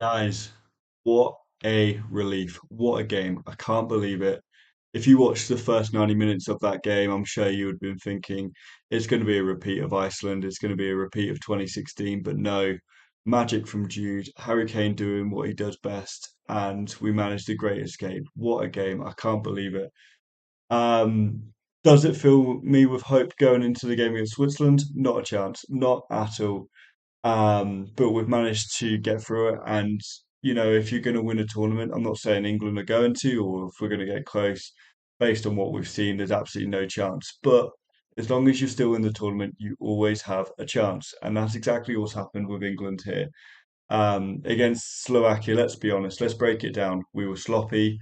Guys, what a relief. What a game. I can't believe it. If you watched the first 90 minutes of that game, I'm sure you would have been thinking it's going to be a repeat of Iceland, it's going to be a repeat of 2016, but no. Magic from Jude, Harry Kane doing what he does best, and we managed a great escape. What a game. I can't believe it. Does it fill me with hope going into the game against Switzerland? Not a chance. Not at all. But we've managed to get through it. And, if you're going to win a tournament, I'm not saying England are going to, or if we're going to get close, based on what we've seen, there's absolutely no chance. But as long as you're still in the tournament, you always have a chance. And that's exactly what's happened with England here. Against Slovakia, let's be honest, let's break it down. We were sloppy.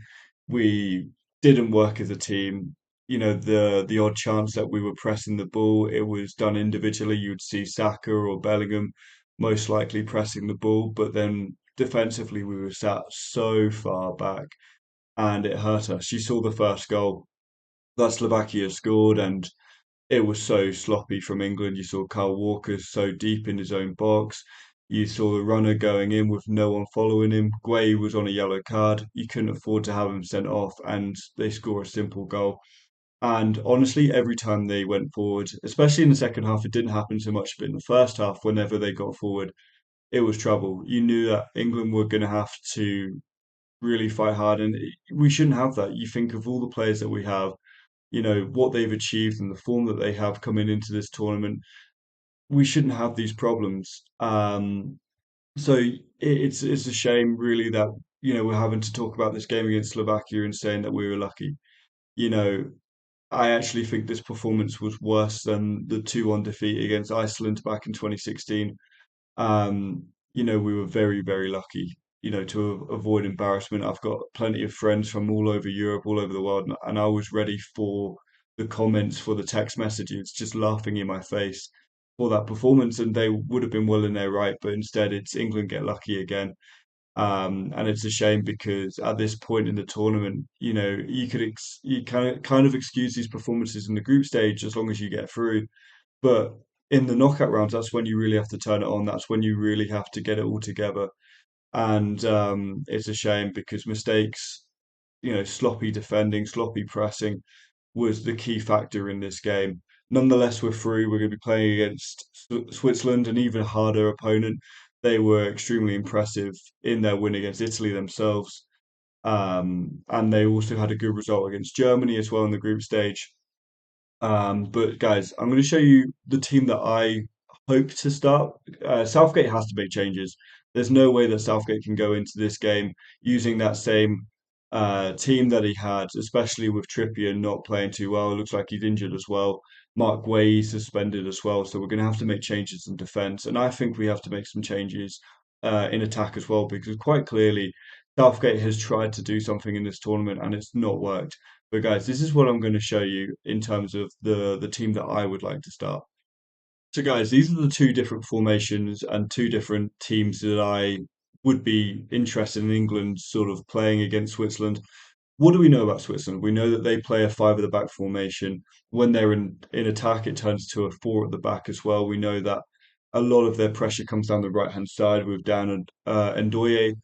We didn't work as a team. The odd chance that we were pressing the ball, it was done individually. You'd see Saka or Bellingham most likely pressing the ball, but then defensively we were sat so far back and it hurt us. You saw the first goal that Slovakia scored, and it was so sloppy from England. You saw Kyle Walker so deep in his own box. You saw the runner going in with no one following him. Guay was on a yellow card. You couldn't afford to have him sent off, and they score a simple goal. And honestly, every time they went forward, especially in the second half, it didn't happen so much, but in the first half, whenever they got forward, it was trouble. You knew that England were going to have to really fight hard, and we shouldn't have that. You think of all the players that we have, what they've achieved and the form that they have coming into this tournament, we shouldn't have these problems. So it's a shame really that we're having to talk about this game against Slovakia and saying that we were lucky. You know, I actually think this performance was worse than the 2-1 defeat against Iceland back in 2016. We were very, very lucky, to avoid embarrassment. I've got plenty of friends from all over Europe, all over the world, and I was ready for the comments, for the text messages, just laughing in my face for that performance, and they would have been well in their right, but instead it's England get lucky again. And it's a shame because at this point in the tournament, you kind of excuse these performances in the group stage as long as you get through. But in the knockout rounds, that's when you really have to turn it on. That's when you really have to get it all together. And it's a shame because mistakes, sloppy defending, sloppy pressing was the key factor in this game. Nonetheless, we're through. We're going to be playing against Switzerland, an even harder opponent. They were extremely impressive in their win against Italy themselves. And they also had a good result against Germany as well in the group stage. But guys, I'm going to show you the team that I hope to start. Southgate has to make changes. There's no way that Southgate can go into this game using that same team that he had, especially with Trippier not playing too well. It looks like he's injured as well. Mark Guay suspended as well, so we're going to have to make changes in defence, and I think we have to make some changes in attack as well because quite clearly Southgate has tried to do something in this tournament and it's not worked. But guys, this is what I'm going to show you in terms of the team that I would like to start. So guys, these are the two different formations and two different teams that I would be interested in England sort of playing against Switzerland. What do we know about Switzerland? We know that they play a five at the back formation. When they're in attack, it turns to a four at the back as well. We know that a lot of their pressure comes down the right hand side with Dan and Ndoye.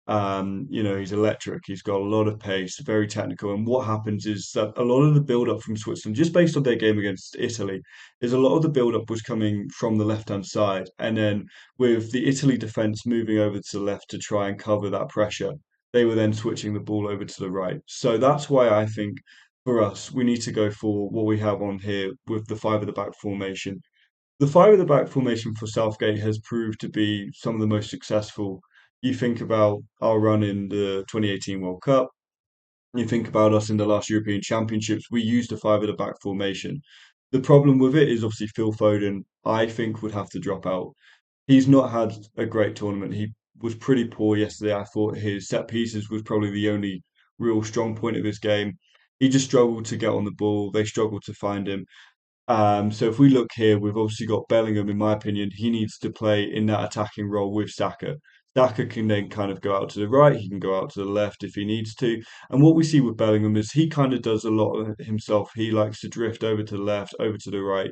He's electric. He's got a lot of pace, very technical. And what happens is that a lot of the build up from Switzerland, just based on their game against Italy, is a lot of the build up was coming from the left hand side. And then with the Italy defense moving over to the left to try and cover that pressure, they were then switching the ball over to the right. So that's why I think for us, we need to go for what we have on here with the five at the back formation. The five at the back formation for Southgate has proved to be some of the most successful. You think about our run in the 2018 World Cup, you think about us in the last European Championships, we used a five at the back formation. The problem with it is obviously Phil Foden, I think, would have to drop out. He's not had a great tournament. He was pretty poor yesterday. I thought his set pieces was probably the only real strong point of his game. He just struggled to get on the ball. They struggled to find him. So if we look here, we've obviously got Bellingham, in my opinion, he needs to play in that attacking role with Saka. Saka can then kind of go out to the right, he can go out to the left if he needs to. And what we see with Bellingham is he kind of does a lot of it himself. He likes to drift over to the left, over to the right,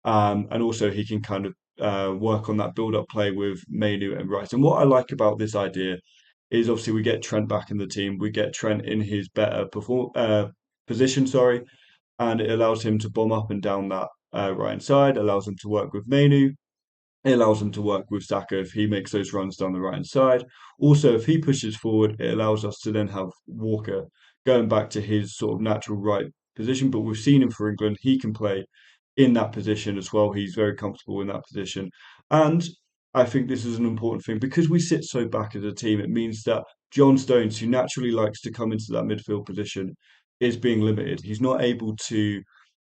and also he can kind of work on that build-up play with Mainu and Rice. And what I like about this idea is obviously we get Trent back in the team, we get Trent in his better position, sorry, and it allows him to bomb up and down that right side, allows him to work with Mainu, it allows him to work with Saka if he makes those runs down the right hand side. Also, if he pushes forward, it allows us to then have Walker going back to his sort of natural right position. But we've seen him for England; he can play in that position as well. He's very comfortable in that position, and I think this is an important thing because we sit so back as a team. It means that John Stones, who naturally likes to come into that midfield position, is being limited. He's not able to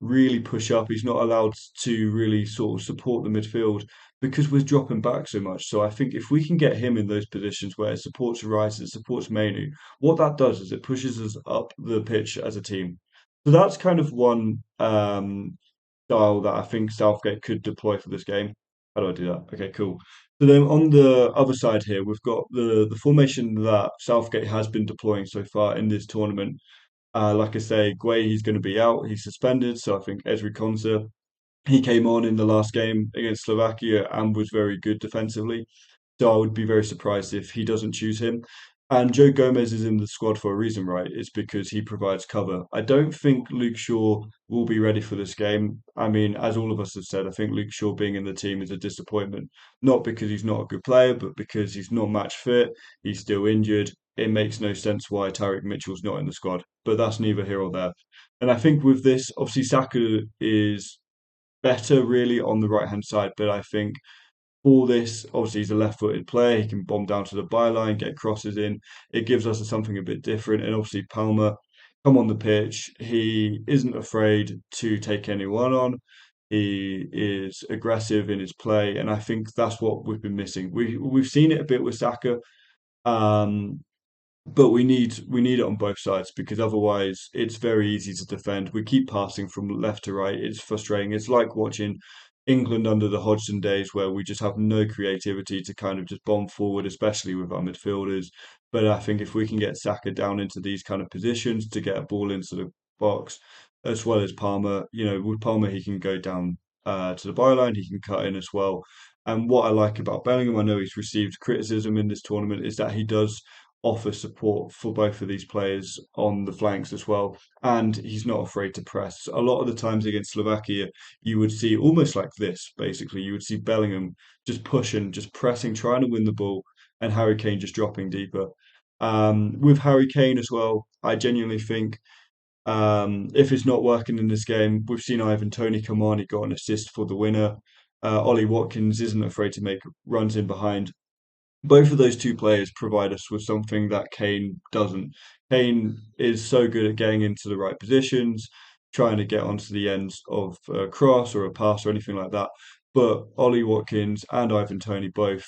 really push up. He's not allowed to really sort of support the midfield because we're dropping back so much. So I think if we can get him in those positions where it supports Rice, it supports Mainu, what that does is it pushes us up the pitch as a team. So that's kind of one style that I think Southgate could deploy for this game. How do I do that? Okay, cool. So then on the other side here, we've got the formation that Southgate has been deploying so far in this tournament. Like I say, Gueye, he's going to be out. He's suspended. So I think Ezri Konsa, he came on in the last game against Slovakia and was very good defensively. So I would be very surprised if he doesn't choose him. And Joe Gomez is in the squad for a reason, right? It's because he provides cover. I don't think Luke Shaw will be ready for this game. I mean, as all of us have said, I think Luke Shaw being in the team is a disappointment. Not because he's not a good player, but because he's not match fit. He's still injured. It makes no sense why Tyreek Mitchell's not in the squad. But that's neither here or there. And I think with this, obviously Saka is better really on the right hand side, but I think for this, obviously he's a left-footed player. He can bomb down to the byline, get crosses in. It gives us something a bit different. And obviously Palmer, come on the pitch. He isn't afraid to take anyone on. He is aggressive in his play, and I think that's what we've been missing. We've seen it a bit with Saka. Um, but we need it on both sides because otherwise it's very easy to defend. We keep passing from left to right. It's frustrating. It's like watching England under the Hodgson days where we just have no creativity to kind of just bomb forward, especially with our midfielders. But I think if we can get Saka down into these kind of positions to get a ball into the box, as well as Palmer, with Palmer he can go down to the byline, he can cut in as well. And what I like about Bellingham, I know he's received criticism in this tournament, is that he does offer support for both of these players on the flanks as well. And he's not afraid to press. A lot of the times against Slovakia, you would see almost like this, basically. You would see Bellingham just pushing, just pressing, trying to win the ball, and Harry Kane just dropping deeper. With Harry Kane as well, I genuinely think if it's not working in this game, we've seen Ivan Toney come on, he got an assist for the winner. Ollie Watkins isn't afraid to make runs in behind. Both of those two players provide us with something that Kane doesn't. Kane is so good at getting into the right positions, trying to get onto the ends of a cross or a pass or anything like that. But Ollie Watkins and Ivan Toney both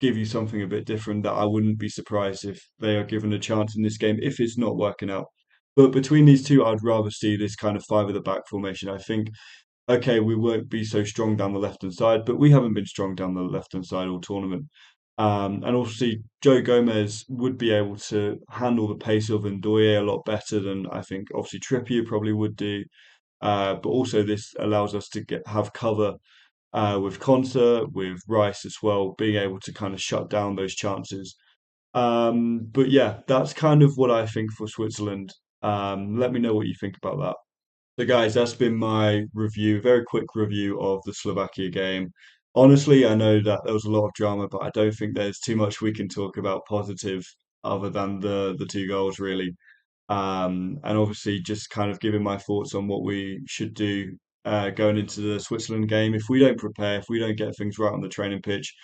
give you something a bit different that I wouldn't be surprised if they are given a chance in this game if it's not working out. But between these two, I'd rather see this kind of five at the back formation. I think okay, we won't be so strong down the left hand side, but we haven't been strong down the left hand side all tournament. And obviously, Joe Gomez would be able to handle the pace of Ndoye a lot better than I think obviously Trippier probably would do. But also, this allows us to have cover with Konsa, with Rice as well, being able to kind of shut down those chances. But yeah, that's kind of what I think for Switzerland. Let me know what you think about that. So, guys, that's been my review, very quick review of the Slovakia game. Honestly, I know that there was a lot of drama, but I don't think there's too much we can talk about positive other than the two goals, really. And obviously, just kind of giving my thoughts on what we should do going into the Switzerland game. If we don't prepare, if we don't get things right on the training pitch,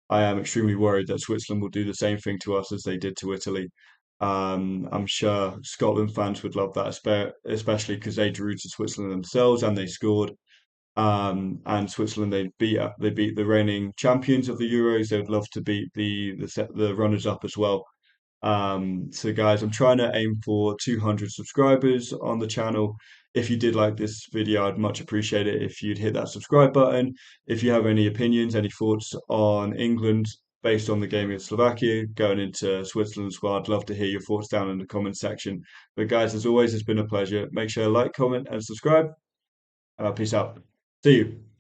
I am extremely worried that Switzerland will do the same thing to us as they did to Italy. I'm sure Scotland fans would love that, especially because they drew to Switzerland themselves and they scored. And Switzerland they beat the reigning champions of the Euros. They would love to beat the runners up as well. So guys, I'm trying to aim for 200 subscribers on the channel. If you did like this video, I'd much appreciate it if you'd hit that subscribe button. If you have any opinions, any thoughts on England based on the game against Slovakia, going into Switzerland as well, I'd love to hear your thoughts down in the comment section. But guys, as always, it's been a pleasure. Make sure to like, comment, and subscribe. Peace out. See you.